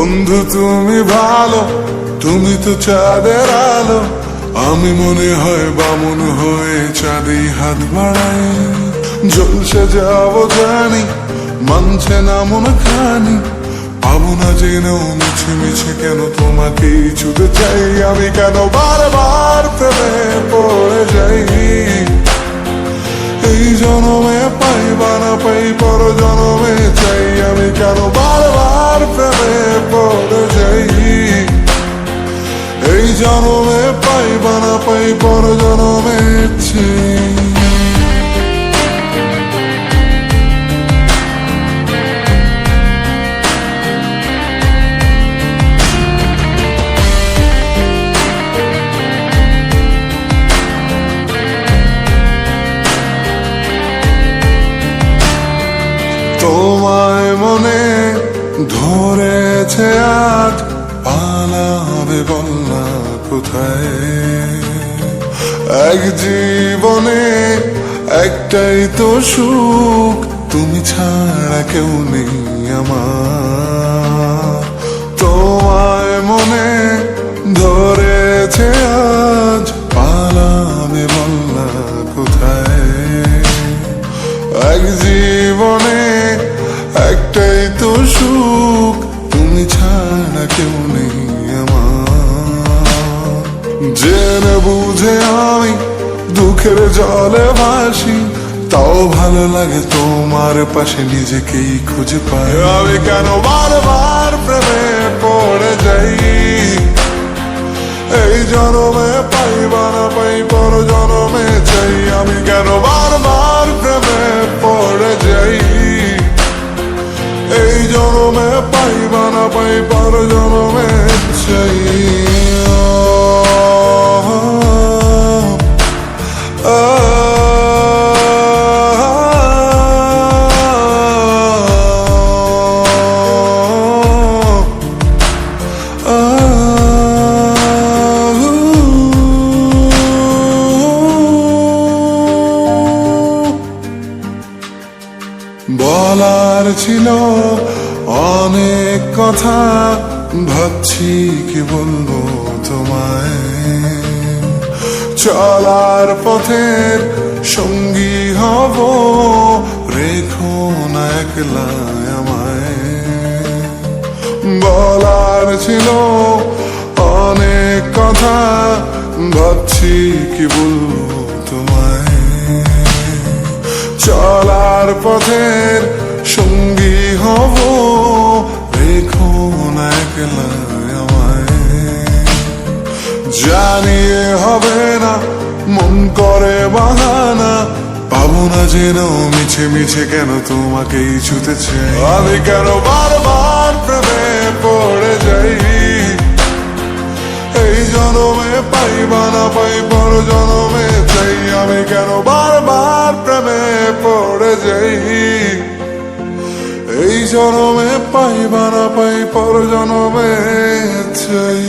বন্ধু তুমি ভালো, তুমি তো চাঁদের আলো। আমি মনে হয় বামুন হয়ে চাঁদে হাত বাড়াই। জলসে যাবো জানি, মানছে না মন খানি। পাবো না জেনেও মিছে মিছে কেন তোমাকে ছুতে চাই। আমি কেন বারবার প্রেমে পড়ে যাই। এই জনমে পাই বা না পাই, পর জনমে চাই। আমি কেন বারবার প্রেমে পড়ে যাই। এই জনমে পাই বা না পাই, পর জনমে চাই। তোমায় মনে ধরেছে আজ, পালাবে বলনা কোথায়। এক জীবনে একটাই তো সুখ, তুমি ছাড়া কেউ নেই আমার। তোমায় মনে ধরেছে আজ, পালাবে বলনা কোথায়। এক জীবনে একটাই তো সুখ, তুমি ছাড়া কেউ নেই আমার। জেনে বুঝে আমি দুঃখের জলে ভাসি, তাও ভালো লাগে তোমার পাশে নিজেকেই খুঁজে পাই। আমি কেন বারবার প্রেমে পড়ে যাই। এই জনমে পাই বা না পাই, পর জনমে চাই। আমি কেন বারবার প্রেমে পড়ে যাই। এই জনমে পাই বা না পাই, পর জনমে চাই। বলার ছিল অনেক কথা, ভাবছি কি বলবো তোমায়। চলার পথের সঙ্গী হব, রেখো না একলা আমায়। বলার ছিল অনেক কথা, ভাবছি কি বলবো তোমায়। চলার পথের সঙ্গী হব, রেখো না একলা আমায়। জানিয়ে হবে না, মন করে বাহানা। পাবো না জেনেও মিছে মিছে কেন তোমাকেই ছুতে চাই। আমি কেন বারবার প্রেমে পড়ে যাই। এই জনমে পাই বা না পাই, পর জনমে চাই। আমি কেন বারবার প্রেমে পড়ে যাই। এই জনমে পাই বা না পাই, পর জনমে চাই।